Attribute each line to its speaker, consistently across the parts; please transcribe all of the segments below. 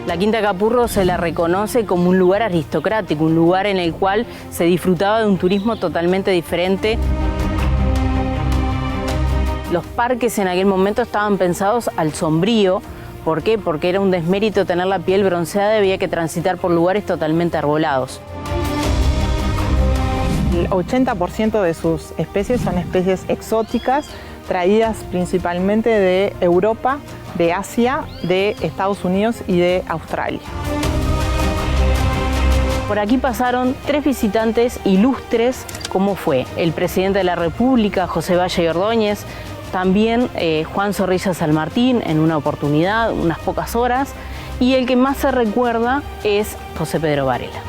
Speaker 1: La Quinta Capurro se la reconoce como un lugar aristocrático, un lugar en el cual se disfrutaba de un turismo totalmente diferente. Los parques en aquel momento estaban pensados al sombrío. ¿Por qué? Porque era un desmérito tener la piel bronceada y había que transitar por lugares totalmente arbolados.
Speaker 2: El 80% de sus especies son especies exóticas, traídas principalmente de Europa, de Asia, de Estados Unidos y de Australia.
Speaker 1: Por aquí pasaron 3 visitantes ilustres, como fue el presidente de la República, José Valle y Ordóñez, también Juan Zorrilla San Martín en una oportunidad, unas pocas horas, y el que más se recuerda es José Pedro Varela.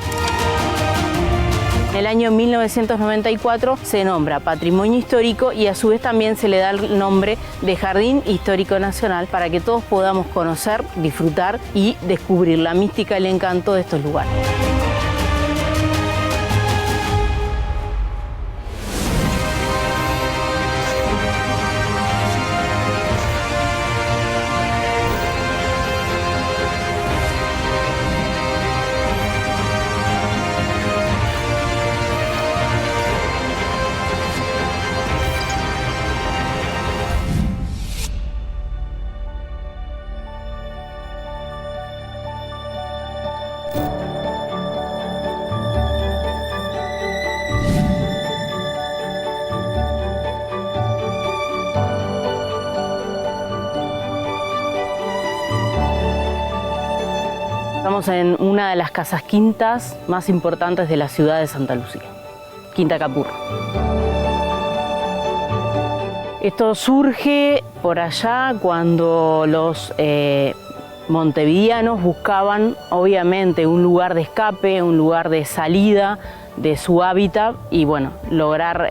Speaker 1: En el año 1994 se nombra Patrimonio Histórico y a su vez también se le da el nombre de Jardín Histórico Nacional para que todos podamos conocer, disfrutar y descubrir la mística y el encanto de estos lugares. Estamos en una de las casas quintas más importantes de la ciudad de Santa Lucía, Quinta Capurro. Esto surge por allá cuando los montevideanos buscaban obviamente un lugar de escape, un lugar de salida de su hábitat y bueno, lograr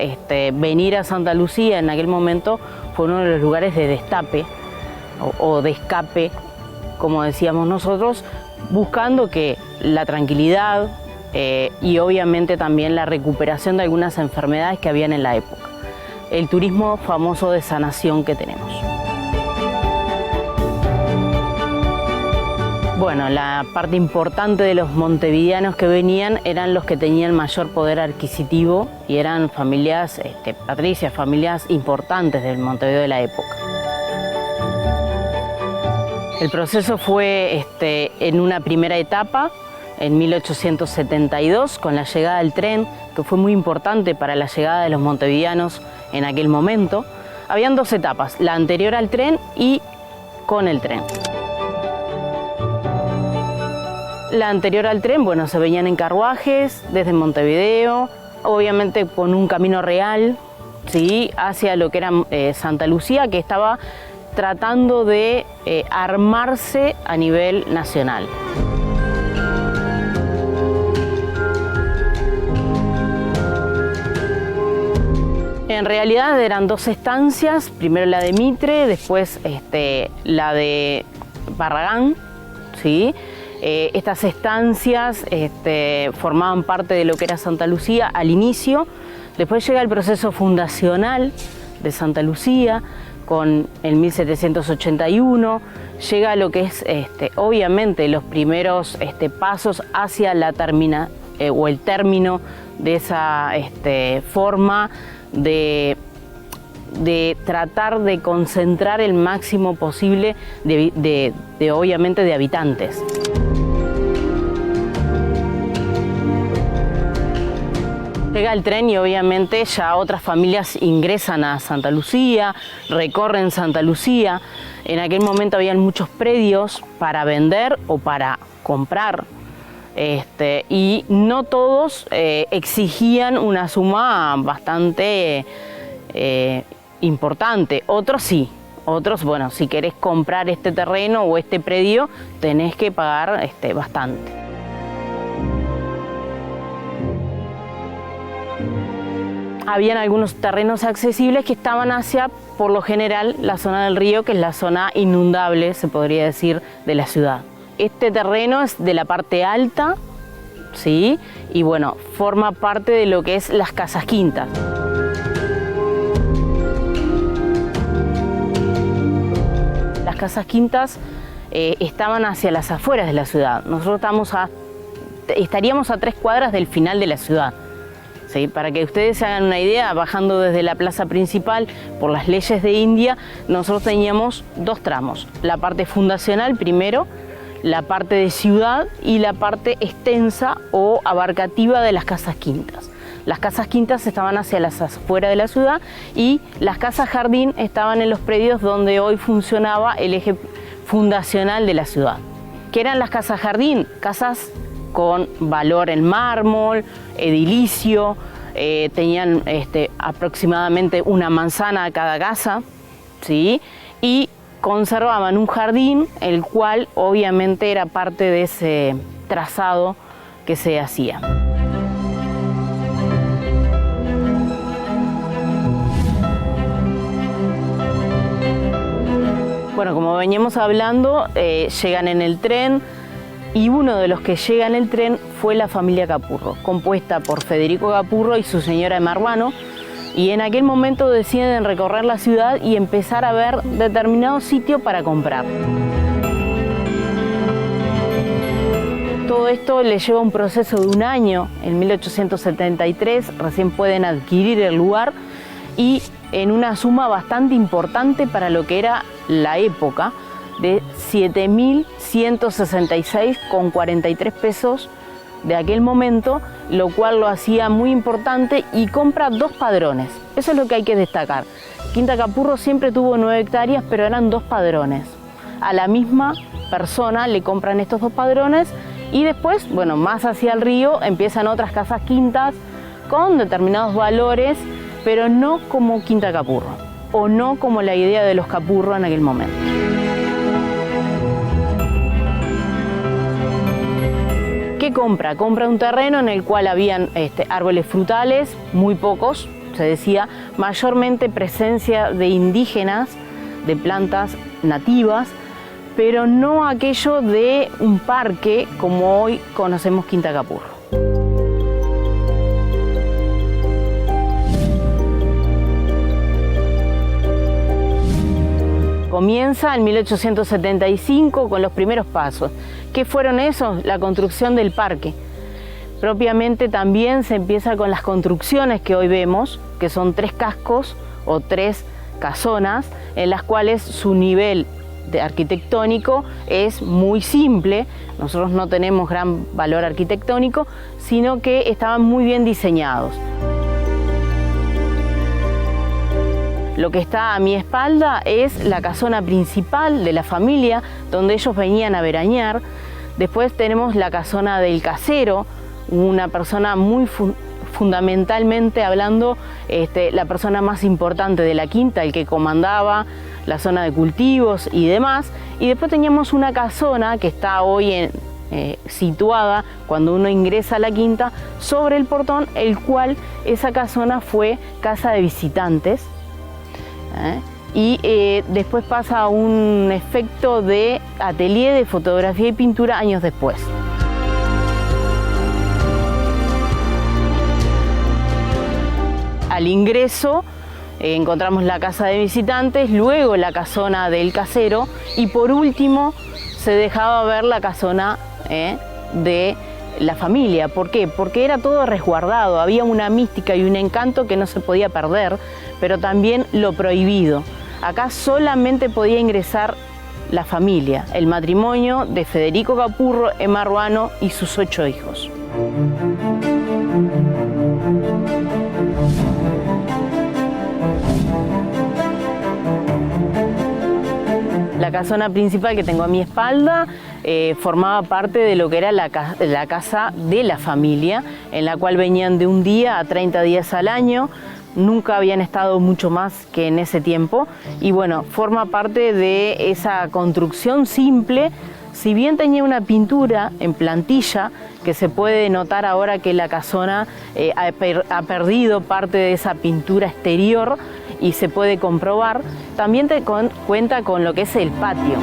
Speaker 1: venir a Santa Lucía en aquel momento fue uno de los lugares de destape o de escape, como decíamos nosotros, buscando que la tranquilidad y obviamente también la recuperación de algunas enfermedades que habían en la época. El turismo famoso de sanación que tenemos. Bueno, la parte importante de los montevideanos que venían eran los que tenían mayor poder adquisitivo y eran familias patricias, familias importantes del Montevideo de la época. El proceso fue en una primera etapa, en 1872, con la llegada del tren, que fue muy importante para la llegada de los montevideanos en aquel momento. Habían 2 etapas, la anterior al tren y con el tren. La anterior al tren, bueno, se venían en carruajes desde Montevideo, obviamente con un camino real, ¿sí?, hacia lo que era Santa Lucía, que estaba tratando de armarse a nivel nacional. En realidad eran 2 estancias, primero la de Mitre, después la de Barragán, ¿sí? Estas estancias formaban parte de lo que era Santa Lucía al inicio. Después llega el proceso fundacional de Santa Lucía, con el 1781, llega lo que es obviamente los primeros pasos hacia la o el término de esa forma de tratar de concentrar el máximo posible obviamente de habitantes. Llega el tren y obviamente ya otras familias ingresan a Santa Lucía, recorren Santa Lucía. En aquel momento habían muchos predios para vender o para comprar. Y no todos exigían una suma bastante importante. Otros sí. Otros, bueno, si querés comprar este terreno o este predio, tenés que pagar bastante. Habían algunos terrenos accesibles que estaban hacia, por lo general, la zona del río, que es la zona inundable, se podría decir, de la ciudad. Este terreno es de la parte alta, ¿sí? Y bueno, forma parte de lo que es las casas quintas. Las casas quintas estaban hacia las afueras de la ciudad. Nosotros estaríamos a 3 cuadras del final de la ciudad. ¿Sí? Para que ustedes se hagan una idea, bajando desde la plaza principal por las leyes de India, nosotros teníamos 2 tramos. La parte fundacional primero, la parte de ciudad y la parte extensa o abarcativa de las casas quintas. Las casas quintas estaban hacia las afueras de la ciudad y las casas jardín estaban en los predios donde hoy funcionaba el eje fundacional de la ciudad. ¿Qué eran las casas jardín? Casas con valor en mármol, edilicio, tenían aproximadamente una manzana a cada casa, ¿sí? Y conservaban un jardín, el cual obviamente era parte de ese trazado que se hacía. Bueno, como veníamos hablando, llegan en el tren y uno de los que llega en el tren fue la familia Capurro, compuesta por Federico Capurro y su señora Emma Ruano, y en aquel momento deciden recorrer la ciudad y empezar a ver determinado sitio para comprar. Todo esto les lleva un proceso de un año. En 1873 recién pueden adquirir el lugar y en una suma bastante importante para lo que era la época, de 7.166,43 pesos de aquel momento, lo cual lo hacía muy importante, y compra 2 padrones. Eso es lo que hay que destacar. Quinta Capurro siempre tuvo 9 hectáreas, pero eran 2 padrones. A la misma persona le compran estos 2 padrones y después, bueno, más hacia el río empiezan otras casas quintas con determinados valores, pero no como Quinta Capurro, o no como la idea de los Capurro en aquel momento. ¿Qué compra? Compra un terreno en el cual habían árboles frutales, muy pocos, se decía, mayormente presencia de indígenas, de plantas nativas, pero no aquello de un parque como hoy conocemos Quinta Capurro. Comienza en 1875 con los primeros pasos. ¿Qué fueron esos? La construcción del parque. Propiamente también se empieza con las construcciones que hoy vemos, que son 3 cascos o 3 casonas, en las cuales su nivel arquitectónico es muy simple. Nosotros no tenemos gran valor arquitectónico, sino que estaban muy bien diseñados. Lo que está a mi espalda es la casona principal de la familia, donde ellos venían a veranear. Después tenemos la casona del casero, una persona muy fundamentalmente hablando, la persona más importante de la quinta, el que comandaba la zona de cultivos y demás. Y después teníamos una casona que está hoy situada cuando uno ingresa a la quinta sobre el portón, el cual esa casona fue casa de visitantes. Y después pasa a un efecto de atelier de fotografía y pintura años después. Al ingreso encontramos la casa de visitantes, luego la casona del casero y por último se dejaba ver la casona de la familia. ¿Por qué? Porque era todo resguardado, había una mística y un encanto que no se podía perder, pero también lo prohibido. Acá solamente podía ingresar la familia, el matrimonio de Federico Capurro, Emma Ruano y sus 8 hijos. La casona principal que tengo a mi espalda formaba parte de lo que era la casa de la familia, en la cual venían de un día a 30 días al año. Nunca habían estado mucho más que en ese tiempo y bueno, forma parte de esa construcción simple. Si bien tenía una pintura en plantilla, que se puede notar ahora que la casona ha perdido parte de esa pintura exterior y se puede comprobar, también cuenta con lo que es el patio.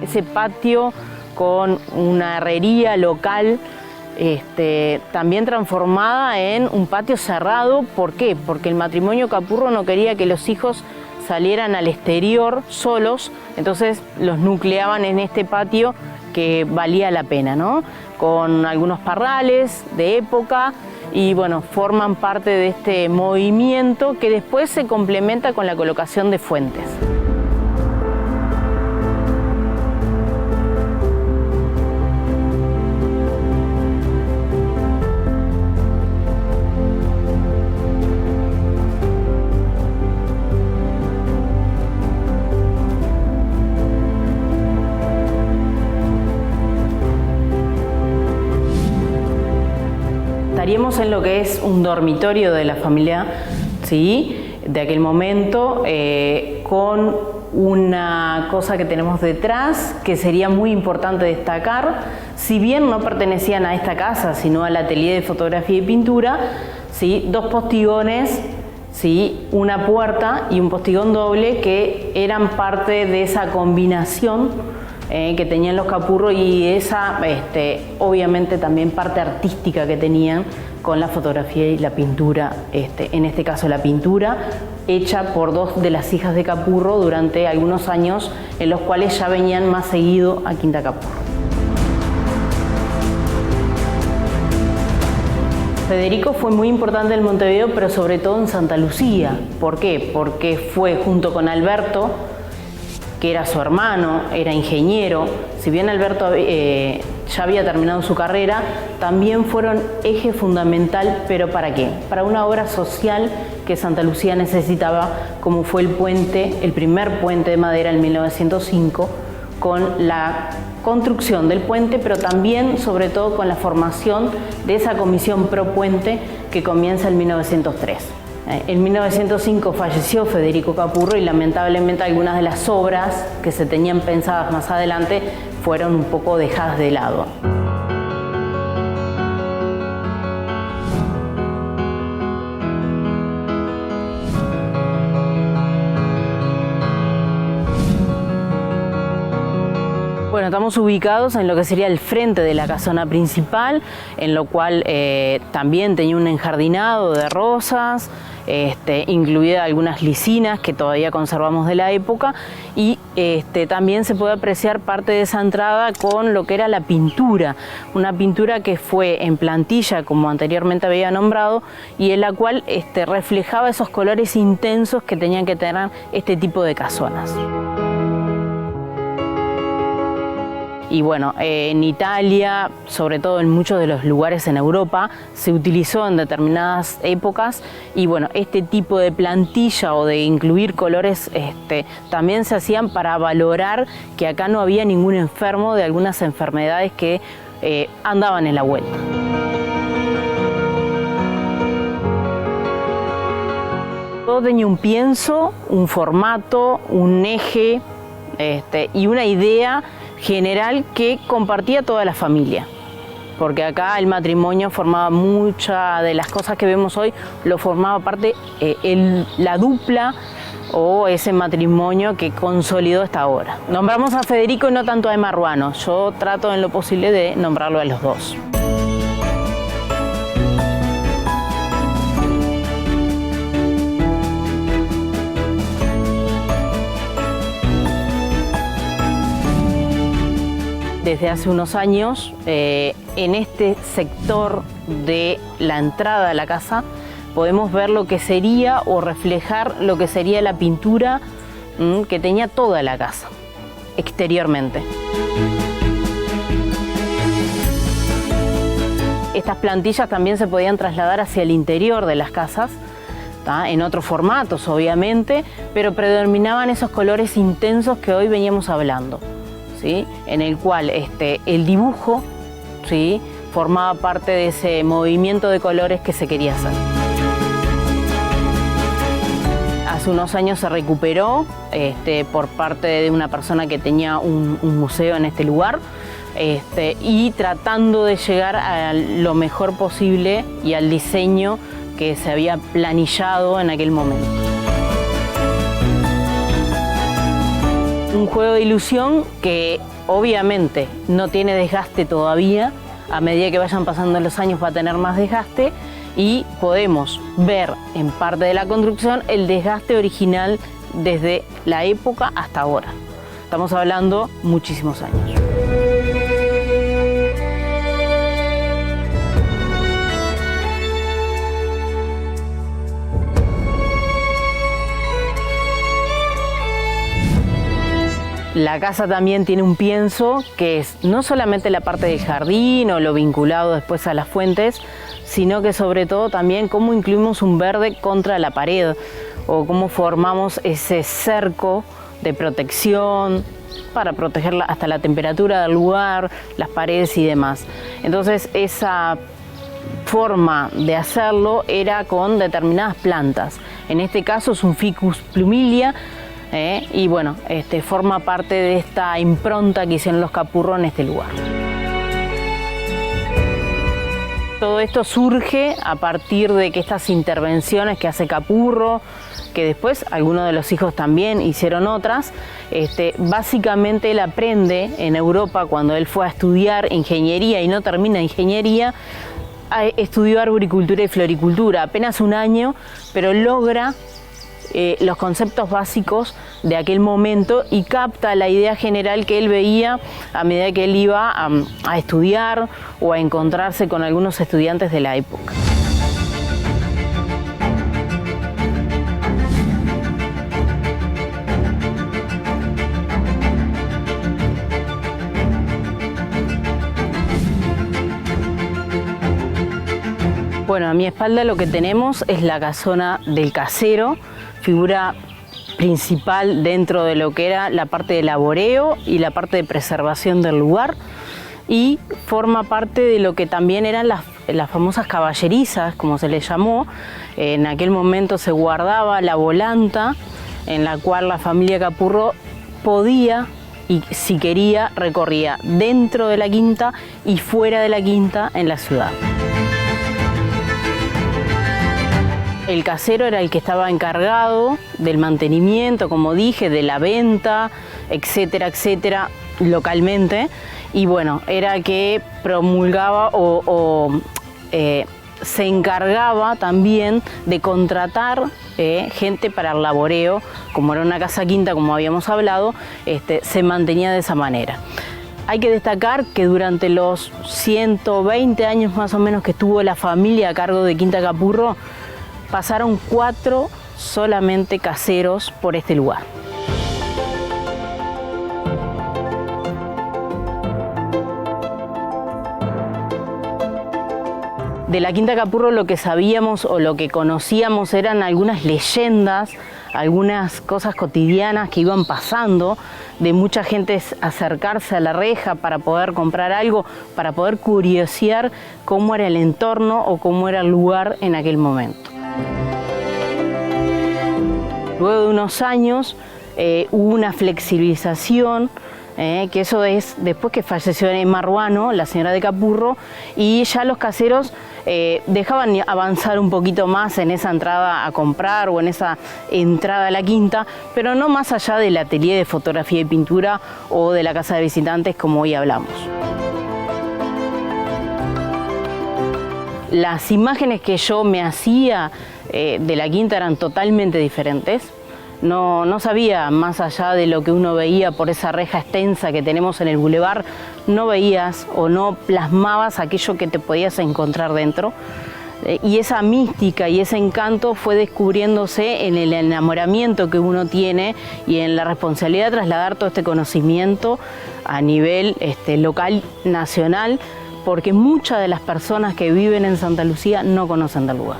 Speaker 1: Ese patio con una herrería local también transformada en un patio cerrado. ¿Por qué? Porque el matrimonio Capurro no quería que los hijos salieran al exterior solos, entonces los nucleaban en este patio que valía la pena, ¿no? Con algunos parrales de época y bueno, forman parte de este movimiento que después se complementa con la colocación de fuentes. Estaríamos en lo que es un dormitorio de la familia, ¿sí?, de aquel momento, con una cosa que tenemos detrás que sería muy importante destacar. Si bien no pertenecían a esta casa, sino al atelier de fotografía y pintura, ¿sí?, dos postigones, ¿sí?, una puerta y un postigón doble que eran parte de esa combinación que tenían los Capurro y esa, obviamente, también parte artística que tenían con la fotografía y la pintura, en este caso la pintura, hecha por dos de las hijas de Capurro durante algunos años en los cuales ya venían más seguido a Quinta Capurro. Federico fue muy importante en Montevideo, pero sobre todo en Santa Lucía. ¿Por qué? Porque fue junto con Alberto, que era su hermano, era ingeniero. Si bien Alberto ya había terminado su carrera, también fueron eje fundamental, pero ¿para qué? Para una obra social que Santa Lucía necesitaba, como fue el puente, el primer puente de madera en 1905, con la construcción del puente, pero también, sobre todo, con la formación de esa comisión pro puente que comienza en 1903. En 1905 falleció Federico Capurro y lamentablemente algunas de las obras que se tenían pensadas más adelante fueron un poco dejadas de lado. Bueno, estamos ubicados en lo que sería el frente de la casona principal, en lo cual también tenía un enjardinado de rosas, incluida algunas licinas que todavía conservamos de la época, y también se puede apreciar parte de esa entrada con lo que era la pintura, una pintura que fue en plantilla, como anteriormente había nombrado, y en la cual reflejaba esos colores intensos que tenían que tener este tipo de casonas. Y bueno, en Italia, sobre todo en muchos de los lugares en Europa, se utilizó en determinadas épocas y bueno, este tipo de plantilla o de incluir colores también se hacían para valorar que acá no había ningún enfermo de algunas enfermedades que andaban en la vuelta. Todo tenía un pienso, un formato, un eje y una idea general que compartía toda la familia, porque acá el matrimonio formaba muchas de las cosas que vemos hoy, lo formaba parte la dupla o ese matrimonio que consolidó esta obra. Nombramos a Federico y no tanto a Emma Ruano, yo trato en lo posible de nombrarlo a los dos. Desde hace unos años, en este sector de la entrada a la casa, podemos ver lo que sería o reflejar lo que sería la pintura que tenía toda la casa, exteriormente. Estas plantillas también se podían trasladar hacia el interior de las casas, en otros formatos obviamente, pero predominaban esos colores intensos que hoy veníamos hablando. ¿Sí? En el cual el dibujo, ¿sí?, formaba parte de ese movimiento de colores que se quería hacer. Hace unos años se recuperó por parte de una persona que tenía un museo en este lugar y tratando de llegar a lo mejor posible y al diseño que se había planillado en aquel momento. Un juego de ilusión que obviamente no tiene desgaste todavía, a medida que vayan pasando los años va a tener más desgaste y podemos ver en parte de la construcción el desgaste original desde la época hasta ahora. Estamos hablando muchísimos años. La casa también tiene un pienso que es no solamente la parte del jardín o lo vinculado después a las fuentes, sino que sobre todo también cómo incluimos un verde contra la pared o cómo formamos ese cerco de protección para proteger hasta la temperatura del lugar, las paredes y demás. Entonces esa forma de hacerlo era con determinadas plantas. En este caso es un Ficus plumilia. Y bueno, forma parte de esta impronta que hicieron los Capurro en este lugar. Todo esto surge a partir de que estas intervenciones que hace Capurro, que después algunos de los hijos también hicieron otras, básicamente él aprende en Europa cuando él fue a estudiar ingeniería y no termina ingeniería, estudió arboricultura y floricultura, apenas un año, pero logra los conceptos básicos de aquel momento y capta la idea general que él veía a medida que él iba a estudiar o a encontrarse con algunos estudiantes de la época. Bueno, a mi espalda lo que tenemos es la casona del casero, figura principal dentro de lo que era la parte de laboreo y la parte de preservación del lugar, y forma parte de lo que también eran las famosas caballerizas, como se les llamó. En aquel momento se guardaba la volanta en la cual la familia Capurro podía y si quería recorría dentro de la quinta y fuera de la quinta en la ciudad. El casero era el que estaba encargado del mantenimiento, como dije, de la venta, etcétera, etcétera, localmente. Y bueno, era que promulgaba se encargaba también de contratar gente para el laboreo. Como era una casa quinta, como habíamos hablado, se mantenía de esa manera. Hay que destacar que durante los 120 años más o menos que estuvo la familia a cargo de Quinta Capurro, pasaron 4 solamente caseros por este lugar. De la Quinta Capurro lo que sabíamos o lo que conocíamos eran algunas leyendas, algunas cosas cotidianas que iban pasando, de mucha gente acercarse a la reja para poder comprar algo, para poder curiosear cómo era el entorno o cómo era el lugar en aquel momento. Luego de unos años hubo una flexibilización, que eso es después que falleció Emma Ruano, la señora de Capurro, y ya los caseros dejaban avanzar un poquito más en esa entrada a comprar o en esa entrada a la quinta, pero no más allá del atelier de fotografía y pintura o de la casa de visitantes como hoy hablamos. Las imágenes que yo me hacía de la quinta eran totalmente diferentes. No sabía, más allá de lo que uno veía por esa reja extensa que tenemos en el bulevar, no veías o no plasmabas aquello que te podías encontrar dentro. Y esa mística y ese encanto fue descubriéndose en el enamoramiento que uno tiene y en la responsabilidad de trasladar todo este conocimiento a nivel local, nacional, porque muchas de las personas que viven en Santa Lucía no conocen del lugar.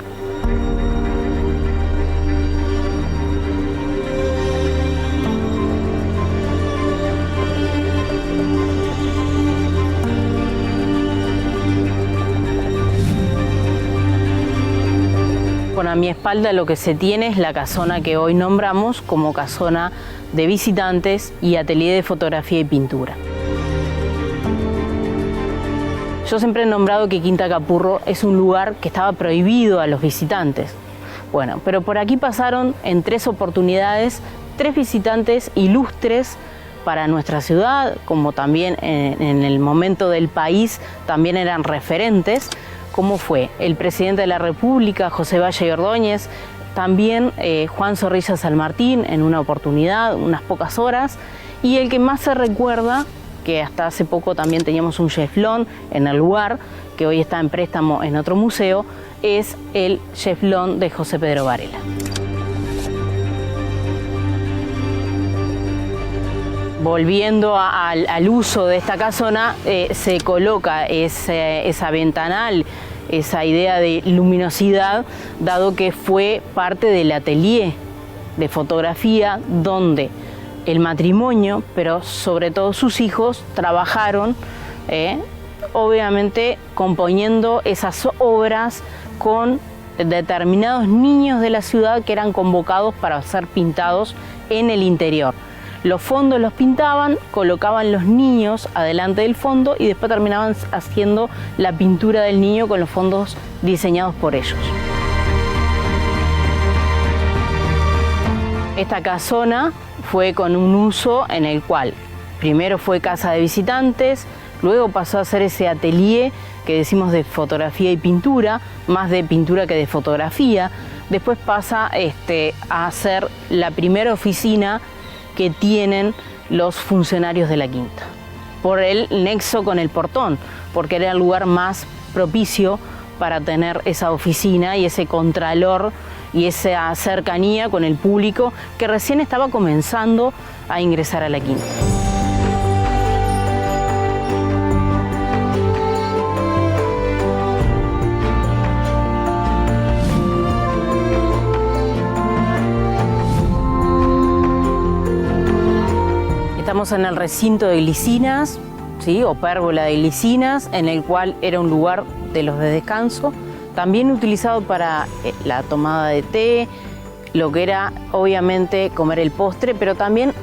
Speaker 1: Bueno, a mi espalda lo que se tiene es la casona que hoy nombramos como casona de visitantes y atelier de fotografía y pintura. Yo siempre he nombrado que Quinta Capurro es un lugar que estaba prohibido a los visitantes. Bueno, pero por aquí pasaron en 3 oportunidades 3 visitantes ilustres para nuestra ciudad, como también en el momento del país, también eran referentes, como fue el presidente de la República, José Valle y Ordóñez, también Juan Zorrilla San Martín en una oportunidad, unas pocas horas, y el que más se recuerda, que hasta hace poco también teníamos un cheflón en el lugar, que hoy está en préstamo en otro museo, es el cheflón de José Pedro Varela. Volviendo al uso de esta casona, se coloca esa ventanal, esa idea de luminosidad, dado que fue parte del atelier de fotografía donde el matrimonio, pero sobre todo sus hijos, trabajaron, obviamente componiendo esas obras con determinados niños de la ciudad que eran convocados para ser pintados en el interior. Los fondos los pintaban, colocaban los niños adelante del fondo y después terminaban haciendo la pintura del niño con los fondos diseñados por ellos. Esta casona fue con un uso en el cual primero fue casa de visitantes, luego pasó a ser ese atelier que decimos de fotografía y pintura, más de pintura que de fotografía. Después pasa a ser la primera oficina que tienen los funcionarios de la quinta, por el nexo con el portón, porque era el lugar más propicio para tener esa oficina y ese contralor y esa cercanía con el público que recién estaba comenzando a ingresar a la quinta. Estamos en el recinto de glicinas, ¿sí? O pérgola de glicinas, en el cual era un lugar de los de descanso, también utilizado para la tomada de té, lo que era obviamente comer el postre, pero también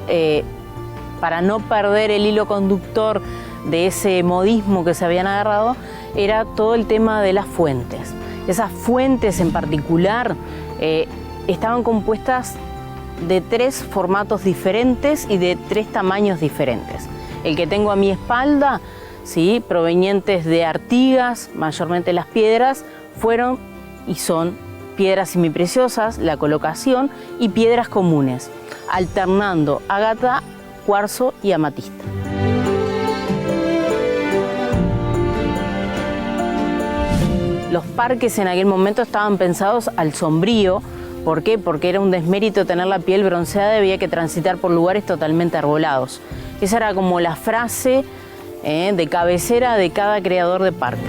Speaker 1: para no perder el hilo conductor de ese modismo que se habían agarrado, era todo el tema de las fuentes. Esas fuentes en particular estaban compuestas de 3 formatos diferentes y de 3 tamaños diferentes. El que tengo a mi espalda, ¿sí? Provenientes de Artigas, mayormente las piedras, fueron y son piedras semipreciosas, la colocación, y piedras comunes, alternando ágata, cuarzo y amatista. Los parques en aquel momento estaban pensados al sombrío. ¿Por qué? Porque era un desmérito tener la piel bronceada y había que transitar por lugares totalmente arbolados. Esa era como la frase de cabecera de cada creador de parque.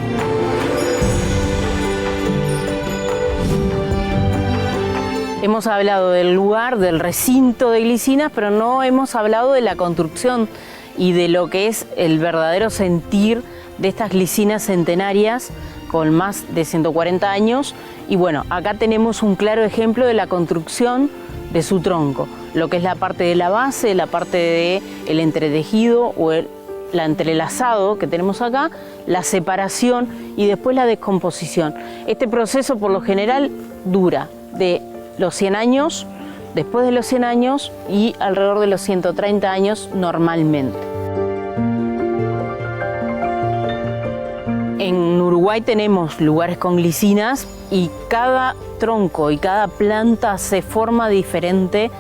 Speaker 1: Hemos hablado del lugar, del recinto de glicinas, pero no hemos hablado de la construcción y de lo que es el verdadero sentir de estas glicinas centenarias con más de 140 años. Y bueno, acá tenemos un claro ejemplo de la construcción de su tronco, lo que es la parte de la base, la parte del entretejido o el entrelazado que tenemos acá, la separación y después la descomposición. Este proceso por lo general dura de los 100 años, después de los 100 años y alrededor de los 130 años normalmente. En Uruguay tenemos lugares con glicinas y cada tronco y cada planta se forma diferente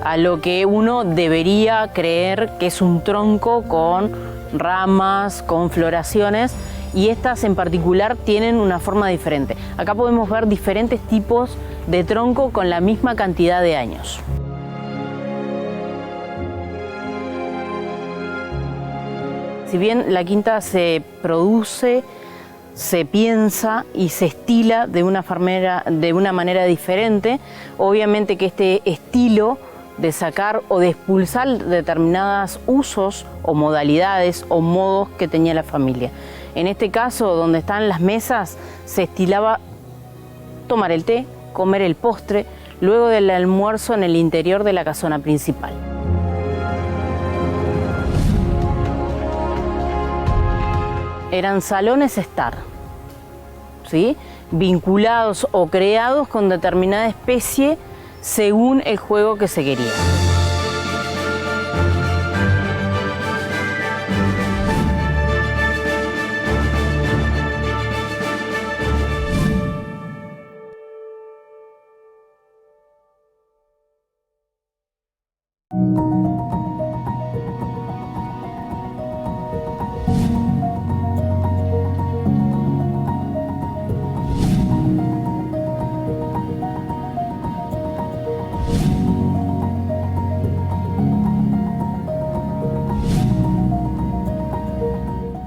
Speaker 1: a lo que uno debería creer que es un tronco con ramas, con floraciones, y estas en particular tienen una forma diferente. Acá podemos ver diferentes tipos de tronco con la misma cantidad de años. Si bien la quinta se produce, se piensa y se estila de una manera diferente, obviamente que este estilo de sacar o de expulsar determinados usos o modalidades o modos que tenía la familia. En este caso, donde están las mesas, se estilaba tomar el té, comer el postre, luego del almuerzo en el interior de la casona principal. Eran salones estar, ¿sí? Vinculados o creados con determinada especie según el juego que se quería.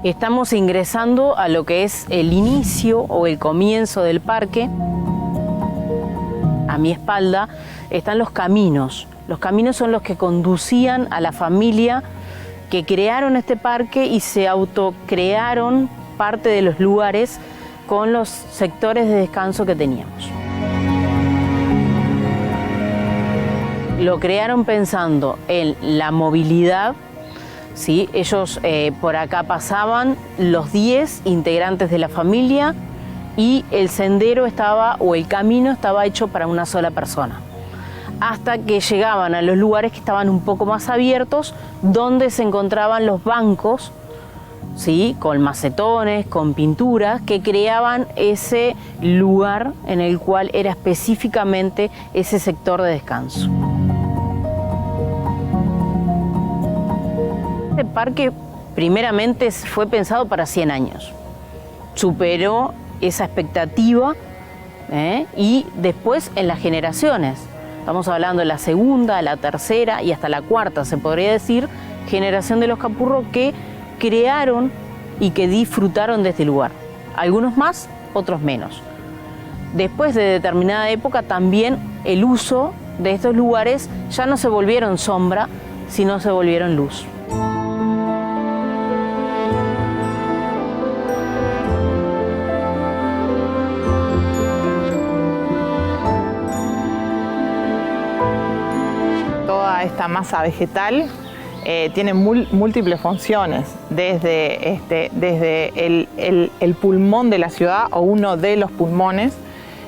Speaker 1: Estamos ingresando a lo que es el inicio o el comienzo del parque. A mi espalda están los caminos. Los caminos son los que conducían a la familia que crearon este parque y se autocrearon parte de los lugares con los sectores de descanso que teníamos. Lo crearon pensando en la movilidad, ¿sí? Ellos por acá pasaban los 10 integrantes de la familia y el sendero estaba, o el camino estaba hecho para una sola persona. Hasta que llegaban a los lugares que estaban un poco más abiertos, donde se encontraban los bancos, ¿sí? Con macetones, con pinturas, que creaban ese lugar en el cual era específicamente ese sector de descanso. Este parque primeramente fue pensado para 100 años. Superó esa expectativa y después en las generaciones. Estamos hablando de la segunda, la tercera y hasta la cuarta, se podría decir, generación de los Capurro que crearon y que disfrutaron de este lugar. Algunos más, otros menos. Después de determinada época también el uso de estos lugares ya no se volvieron sombra, sino se volvieron luz.
Speaker 2: Esta masa vegetal tiene múltiples funciones, desde el pulmón de la ciudad o uno de los pulmones,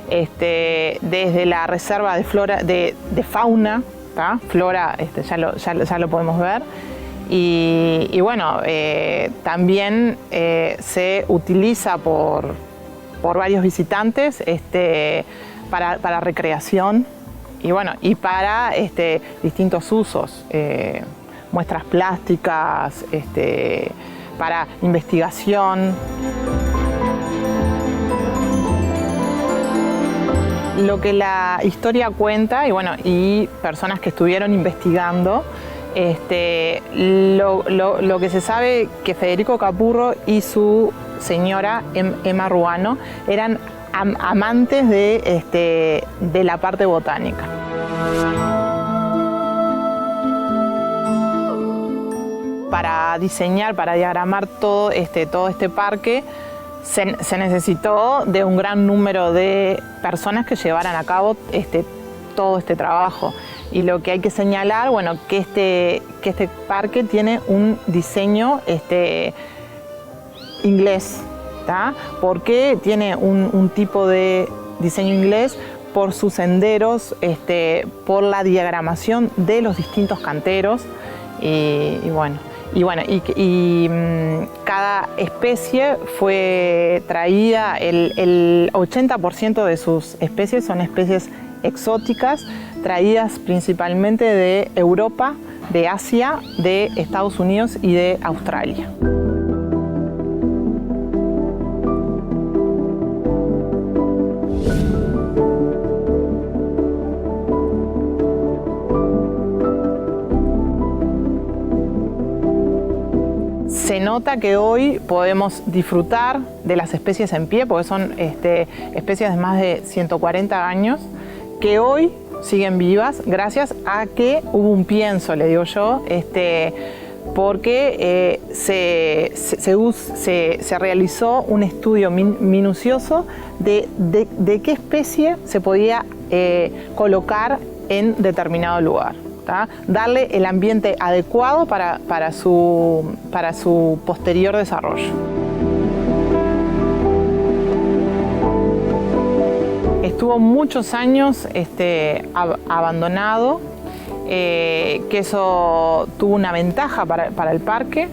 Speaker 2: desde la reserva de flora, de fauna, ¿tá? Flora, ya lo podemos ver, y bueno, también se utiliza por varios visitantes para recreación. Y bueno, y para distintos usos, muestras plásticas, para investigación. Lo que la historia cuenta, y bueno, y personas que estuvieron investigando, lo que se sabe que Federico Capurro y su señora Emma Ruano eran amantes de la parte botánica. Para diseñar, para diagramar todo este parque, se necesitó de un gran número de personas que llevaran a cabo todo este trabajo. Y lo que hay que señalar, bueno, que este parque tiene un diseño inglés. ¿Por qué tiene un tipo de diseño inglés? Por sus senderos, por la diagramación de los distintos canteros y cada especie fue traída, el 80% de sus especies son especies exóticas, traídas principalmente de Europa, de Asia, de Estados Unidos y de Australia. Se nota que hoy podemos disfrutar de las especies en pie, porque son especies de más de 140 años, que hoy siguen vivas gracias a que hubo un pienso, le digo yo, porque se realizó un estudio minucioso de qué especie se podía colocar en determinado lugar. Darle el ambiente adecuado para su posterior desarrollo. Estuvo muchos años abandonado, que eso tuvo una ventaja para el parque.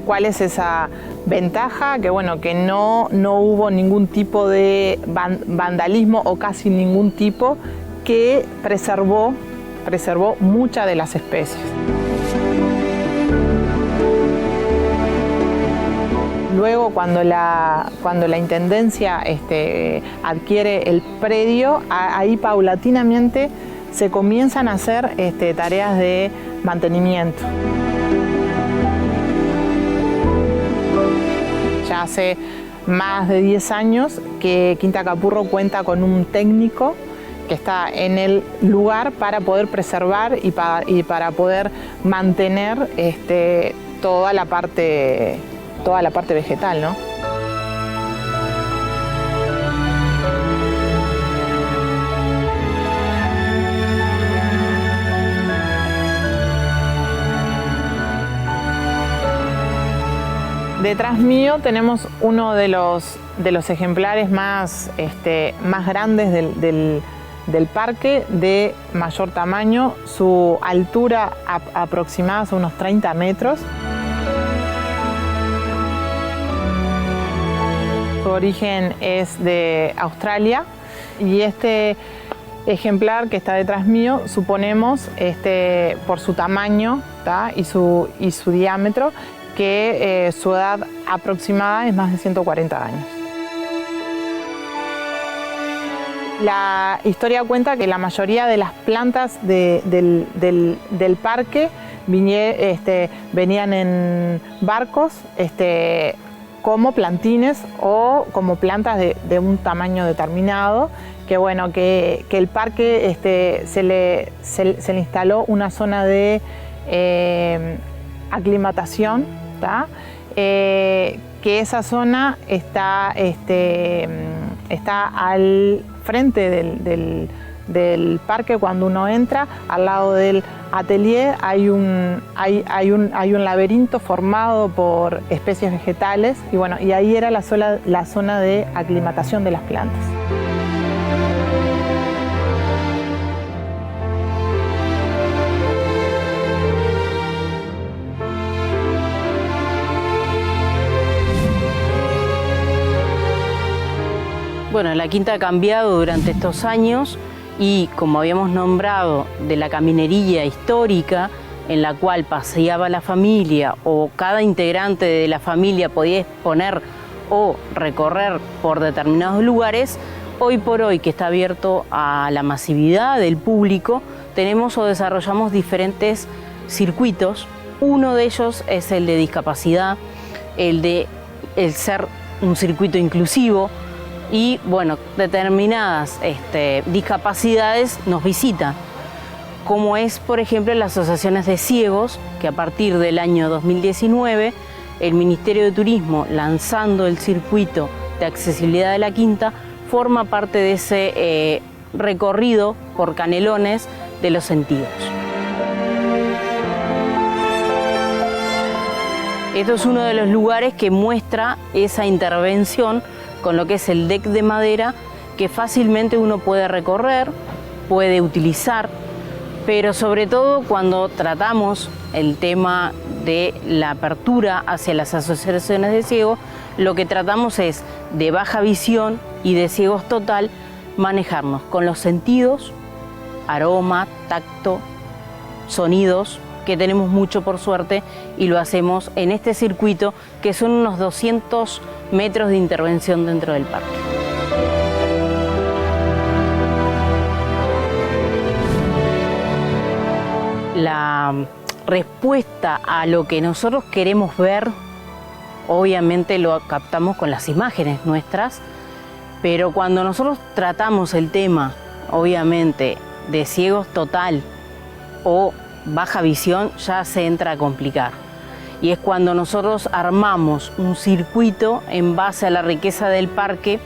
Speaker 2: ¿Cuál es esa ventaja? Que bueno, que no hubo ningún tipo de vandalismo o casi ningún tipo, que preservó muchas de las especies. Luego, cuando la Intendencia adquiere el predio, ahí paulatinamente se comienzan a hacer tareas de mantenimiento. ya hace más de 10 años que Quinta Capurro cuenta con un técnico que está en el lugar para poder preservar y para poder mantener toda la parte vegetal, ¿no? Detrás mío tenemos uno de los ejemplares más grandes del parque, de mayor tamaño. Su altura aproximada son unos 30 metros. Su origen es de Australia y este ejemplar que está detrás mío, suponemos, por su tamaño, ¿tá? y su diámetro, que su edad aproximada es más de 140 años. La historia cuenta que la mayoría de las plantas del parque venían en barcos como plantines o como plantas de un tamaño determinado, que bueno, que el parque se le instaló una zona de aclimatación, ¿tá? Que esa zona está al frente del parque. Cuando uno entra, al lado del atelier hay un laberinto formado por especies vegetales y bueno, y ahí era la zona de aclimatación de las plantas.
Speaker 1: Bueno, la quinta ha cambiado durante estos años y, como habíamos nombrado, de la caminería histórica en la cual paseaba la familia o cada integrante de la familia podía exponer o recorrer por determinados lugares, hoy por hoy, que está abierto a la masividad del público, tenemos o desarrollamos diferentes circuitos. Uno de ellos es el de discapacidad, el ser un circuito inclusivo. Y bueno, determinadas discapacidades nos visitan, como es por ejemplo las asociaciones de ciegos, que a partir del año 2019 el Ministerio de Turismo, lanzando el circuito de accesibilidad de la quinta, forma parte de ese recorrido por Canelones de los sentidos. Esto es uno de los lugares que muestra esa intervención con lo que es el deck de madera, que fácilmente uno puede recorrer, puede utilizar, pero sobre todo cuando tratamos el tema de la apertura hacia las asociaciones de ciegos, lo que tratamos es, de baja visión y de ciegos total, manejarnos con los sentidos, aroma, tacto, sonidos, que tenemos mucho por suerte, y lo hacemos en este circuito, que son unos 200 metros de intervención dentro del parque. La respuesta a lo que nosotros queremos ver, obviamente lo captamos con las imágenes nuestras, pero cuando nosotros tratamos el tema, obviamente, de ciegos total o baja visión, ya se entra a complicar. Y es cuando nosotros armamos un circuito en base a la riqueza del parque.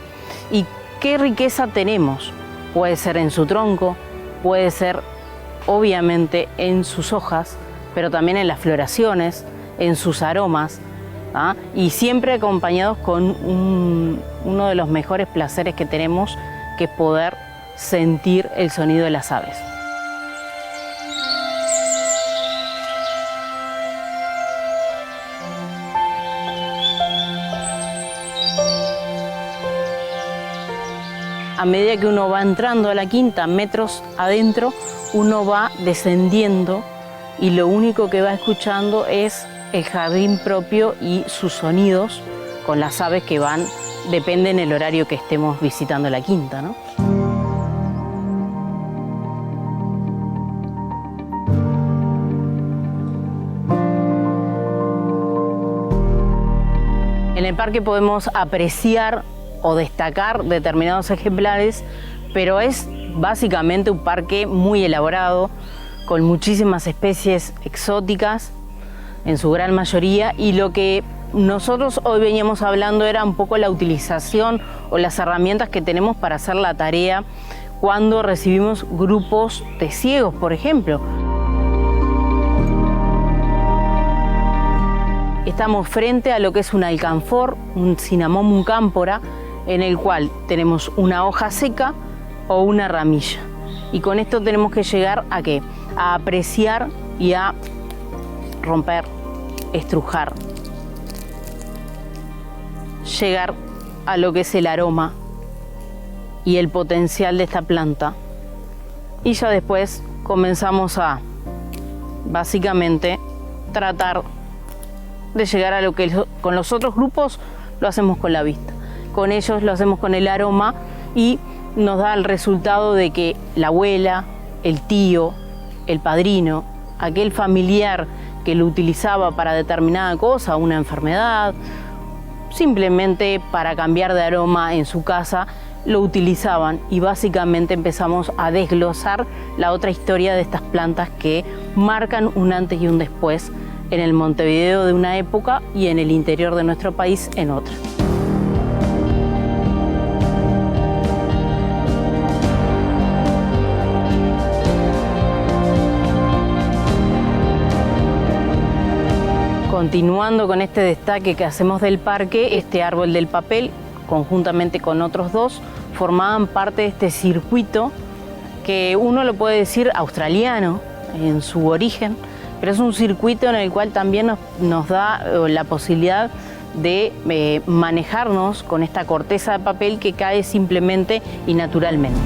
Speaker 1: ¿Y qué riqueza tenemos? Puede ser en su tronco, puede ser obviamente en sus hojas, pero también en las floraciones, en sus aromas, ¿ah? Y siempre acompañados con uno de los mejores placeres que tenemos, que es poder sentir el sonido de las aves. A medida que uno va entrando a la quinta, metros adentro, uno va descendiendo y lo único que va escuchando es el jardín propio y sus sonidos con las aves que van, depende en el horario que estemos visitando la quinta, ¿no? En el parque podemos apreciar o destacar determinados ejemplares, pero es básicamente un parque muy elaborado, con muchísimas especies exóticas, en su gran mayoría, y lo que nosotros hoy veníamos hablando era un poco la utilización o las herramientas que tenemos para hacer la tarea cuando recibimos grupos de ciegos, por ejemplo. Estamos frente a lo que es un alcanfor, un Cinnamomum cámpora, en el cual tenemos una hoja seca o una ramilla. Y con esto tenemos que llegar a ¿qué? A apreciar y a romper, estrujar. Llegar a lo que es el aroma y el potencial de esta planta. Y ya después comenzamos a, básicamente, tratar de llegar a lo que con los otros grupos lo hacemos con la vista. Con ellos lo hacemos con el aroma y nos da el resultado de que la abuela, el tío, el padrino, aquel familiar que lo utilizaba para determinada cosa, una enfermedad, simplemente para cambiar de aroma en su casa, lo utilizaban, y básicamente empezamos a desglosar la otra historia de estas plantas que marcan un antes y un después en el Montevideo de una época y en el interior de nuestro país en otra. Continuando con este destaque que hacemos del parque, este árbol del papel, conjuntamente con otros dos, formaban parte de este circuito que uno lo puede decir australiano en su origen, pero es un circuito en el cual también nos da la posibilidad de manejarnos con esta corteza de papel que cae simplemente y naturalmente.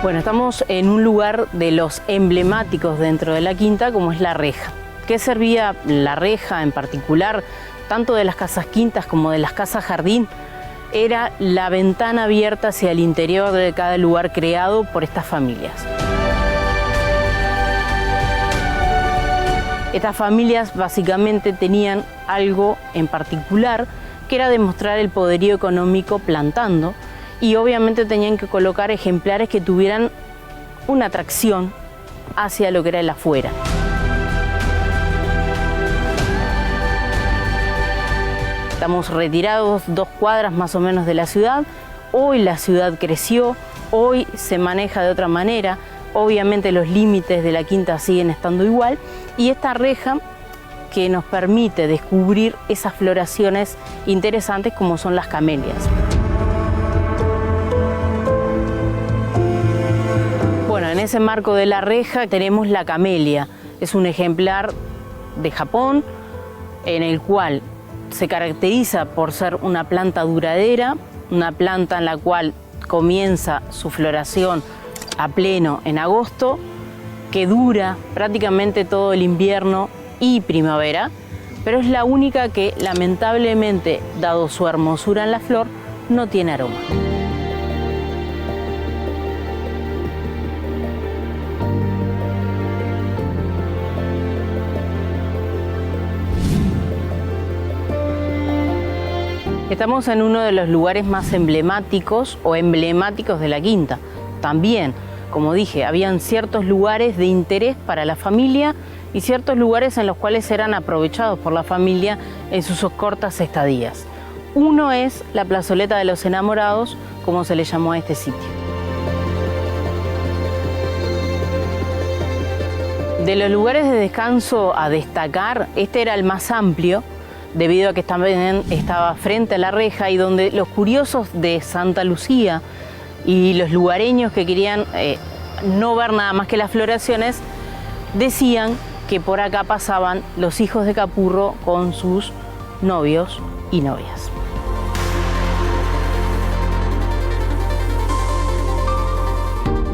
Speaker 1: Bueno, estamos en un lugar de los emblemáticos dentro de la quinta, como es la reja. ¿Qué servía la reja en particular, tanto de las casas quintas como de las casas jardín? Era la ventana abierta hacia el interior de cada lugar creado por estas familias. Estas familias básicamente tenían algo en particular, que era demostrar el poderío económico plantando, y obviamente tenían que colocar ejemplares que tuvieran una atracción hacia lo que era el afuera. Estamos retirados 2 cuadras más o menos de la ciudad. Hoy la ciudad creció, hoy se maneja de otra manera. Obviamente los límites de la quinta siguen estando igual, y esta reja que nos permite descubrir esas floraciones interesantes como son las camelias. Bueno, en ese marco de la reja tenemos la camelia. Es un ejemplar de Japón en el cual se caracteriza por ser una planta duradera, una planta en la cual comienza su floración a pleno en agosto, que dura prácticamente todo el invierno y primavera, pero es la única que lamentablemente, dado su hermosura en la flor, no tiene aroma. Estamos en uno de los lugares más emblemáticos de la quinta. También, como dije, habían ciertos lugares de interés para la familia y ciertos lugares en los cuales eran aprovechados por la familia en sus cortas estadías. Uno es la plazoleta de los enamorados, como se le llamó a este sitio. De los lugares de descanso a destacar, este era el más amplio, debido a que también estaba frente a la reja, y donde los curiosos de Santa Lucía y los lugareños que querían no ver nada más que las floraciones, decían que por acá pasaban los hijos de Capurro con sus novios y novias.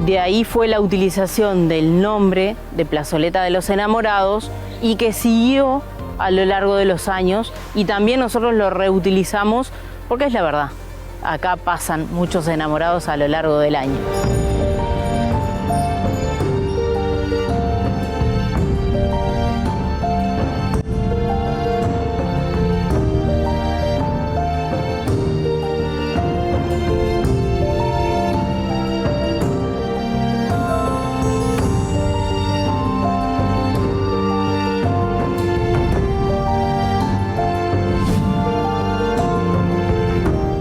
Speaker 1: De ahí fue la utilización del nombre de Plazoleta de los Enamorados y que siguió a lo largo de los años, y también nosotros lo reutilizamos porque es la verdad. Acá pasan muchos enamorados a lo largo del año.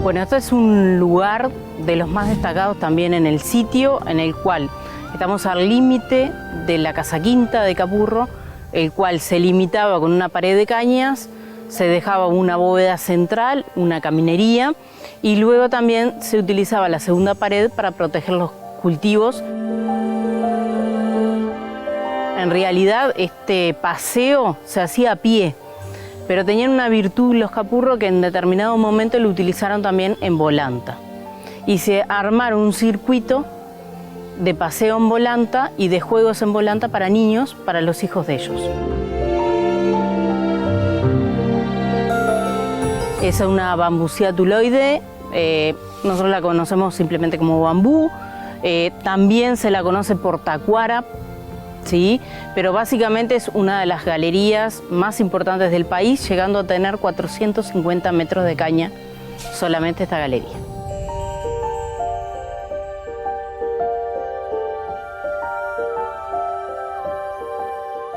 Speaker 1: Bueno, este es un lugar de los más destacados también en el sitio, en el cual estamos al límite de la Casa Quinta de Capurro, el cual se limitaba con una pared de cañas, se dejaba una bóveda central, una caminería, y luego también se utilizaba la segunda pared para proteger los cultivos. En realidad este paseo se hacía a pie, pero tenían una virtud los Capurro que en determinado momento lo utilizaron también en volanta. Y se armaron un circuito de paseo en volanta y de juegos en volanta para niños, para los hijos de ellos. Es una bambucea tuloide, nosotros la conocemos simplemente como bambú, también se la conoce por tacuara, ¿sí? Pero básicamente es una de las galerías más importantes del país, llegando a tener 450 metros de caña solamente esta galería.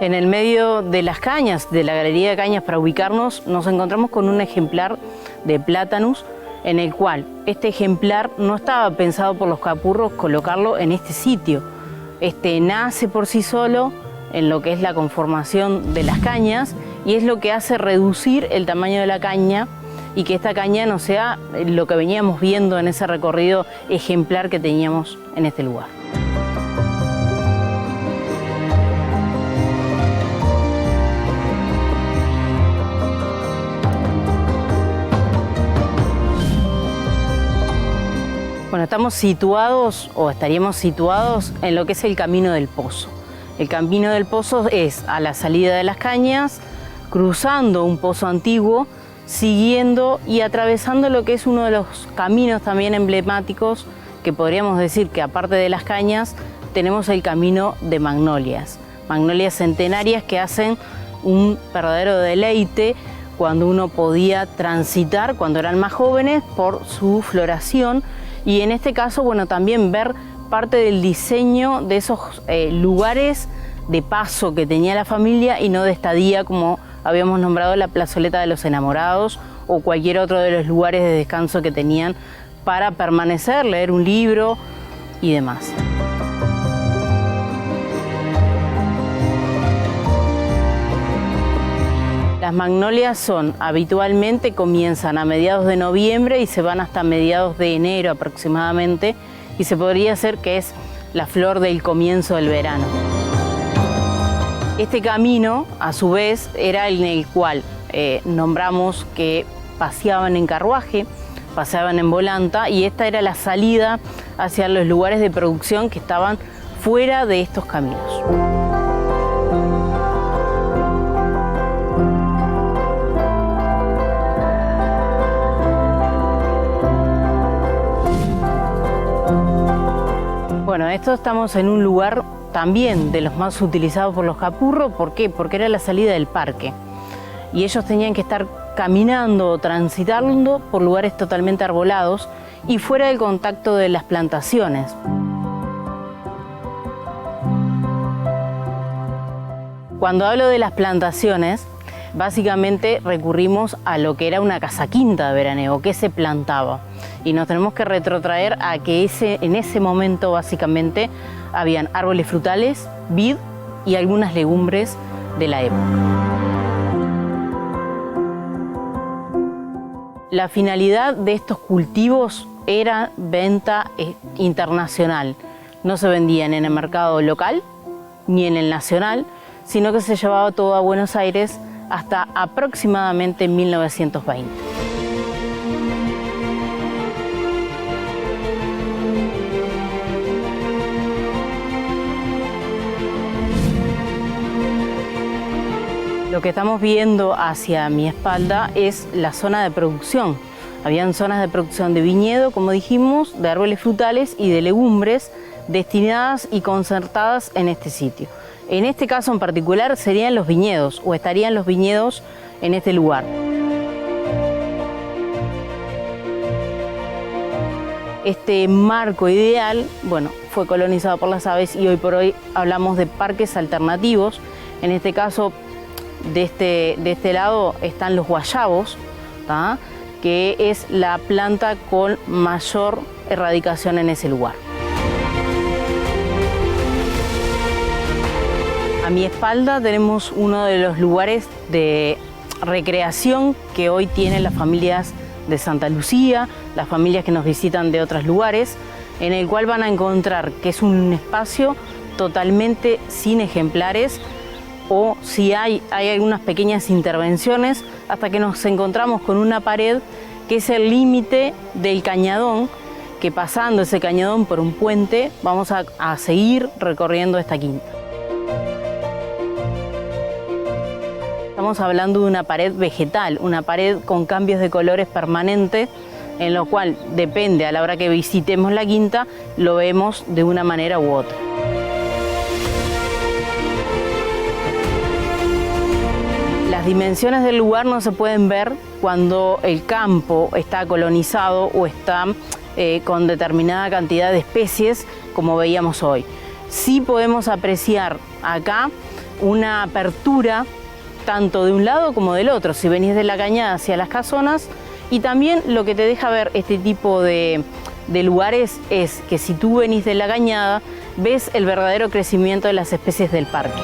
Speaker 1: En el medio de las cañas, de la galería de cañas, para ubicarnos, nos encontramos con un ejemplar de Platanus, en el cual este ejemplar no estaba pensado por los Capurros colocarlo en este sitio. Nace por sí solo en lo que es la conformación de las cañas y es lo que hace reducir el tamaño de la caña y que esta caña no sea lo que veníamos viendo en ese recorrido ejemplar que teníamos en este lugar. Bueno, estamos situados o estaríamos situados en lo que es el Camino del Pozo. El Camino del Pozo es a la salida de las cañas, cruzando un pozo antiguo, siguiendo y atravesando lo que es uno de los caminos también emblemáticos, que podríamos decir que aparte de las cañas, tenemos el Camino de Magnolias. Magnolias centenarias que hacen un verdadero deleite cuando uno podía transitar, cuando eran más jóvenes, por su floración. Y en este caso, bueno, también ver parte del diseño de esos lugares de paso que tenía la familia y no de estadía, como habíamos nombrado la Plazoleta de los Enamorados o cualquier otro de los lugares de descanso que tenían para permanecer, leer un libro y demás. Las magnolias habitualmente comienzan a mediados de noviembre y se van hasta mediados de enero aproximadamente, y se podría decir que es la flor del comienzo del verano. Este camino, a su vez, era en el cual nombramos que paseaban en carruaje, paseaban en volanta, y esta era la salida hacia los lugares de producción que estaban fuera de estos caminos. Bueno, estamos en un lugar también de los más utilizados por los Capurro. ¿Por qué? Porque era la salida del parque. Y ellos tenían que estar caminando o transitando por lugares totalmente arbolados y fuera del contacto de las plantaciones. Cuando hablo de las plantaciones, básicamente recurrimos a lo que era una casa quinta de veraneo, que se plantaba. Y nos tenemos que retrotraer a que en ese momento básicamente habían árboles frutales, vid y algunas legumbres de la época. La finalidad de estos cultivos era venta internacional. no se vendían en el mercado local ni en el nacional, sino que se llevaba todo a Buenos Aires hasta aproximadamente 1920. Lo que estamos viendo hacia mi espalda es la zona de producción. Habían zonas de producción de viñedo, como dijimos, de árboles frutales y de legumbres destinadas y concertadas en este sitio. En este caso en particular serían los viñedos, o estarían los viñedos en este lugar. Este marco ideal, bueno, fue colonizado por las aves y hoy por hoy hablamos de parques alternativos. En este caso, de este lado están los guayabos, ¿tá?, que es la planta con mayor erradicación en ese lugar. A mi espalda tenemos uno de los lugares de recreación que hoy tienen las familias de Santa Lucía, las familias que nos visitan de otros lugares, en el cual van a encontrar que es un espacio totalmente sin ejemplares, o si hay algunas pequeñas intervenciones, hasta que nos encontramos con una pared que es el límite del cañadón, que pasando ese cañadón por un puente vamos a seguir recorriendo esta quinta. Estamos hablando de una pared vegetal, una pared con cambios de colores permanentes, en lo cual depende, a la hora que visitemos la quinta, lo vemos de una manera u otra. Las dimensiones del lugar no se pueden ver cuando el campo está colonizado o está con determinada cantidad de especies, como veíamos hoy. Sí podemos apreciar acá una apertura tanto de un lado como del otro, si venís de la cañada hacia las casonas, y también lo que te deja ver este tipo de lugares es que si tú venís de la cañada, ves el verdadero crecimiento de las especies del parque.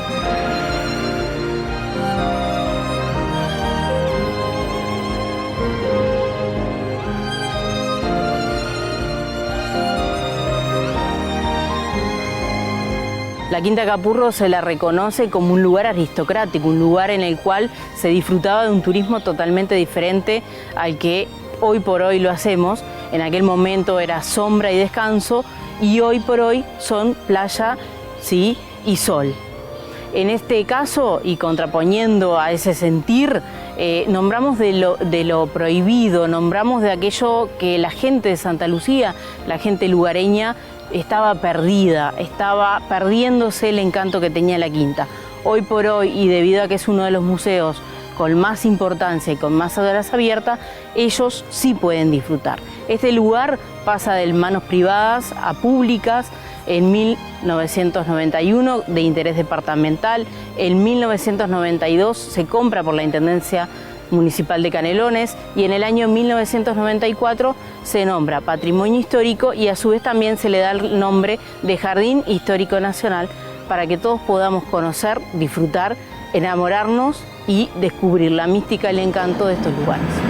Speaker 1: La Quinta Capurro se la reconoce como un lugar aristocrático, un lugar en el cual se disfrutaba de un turismo totalmente diferente al que hoy por hoy lo hacemos. En aquel momento era sombra y descanso, y hoy por hoy son playa, ¿sí?, y sol. En este caso, y contraponiendo a ese sentir, nombramos de lo prohibido, nombramos de aquello que la gente de Santa Lucía, la gente lugareña, estaba perdida, estaba perdiéndose el encanto que tenía la quinta. Hoy por hoy, y debido a que es uno de los museos con más importancia y con más horas abiertas, ellos sí pueden disfrutar. Este lugar pasa de manos privadas a públicas en 1991 de interés departamental, en 1992 se compra por la Intendencia Municipal de Canelones, y en el año 1994 se nombra Patrimonio Histórico, y a su vez también se le da el nombre de Jardín Histórico Nacional, para que todos podamos conocer, disfrutar, enamorarnos y descubrir la mística y el encanto de estos lugares.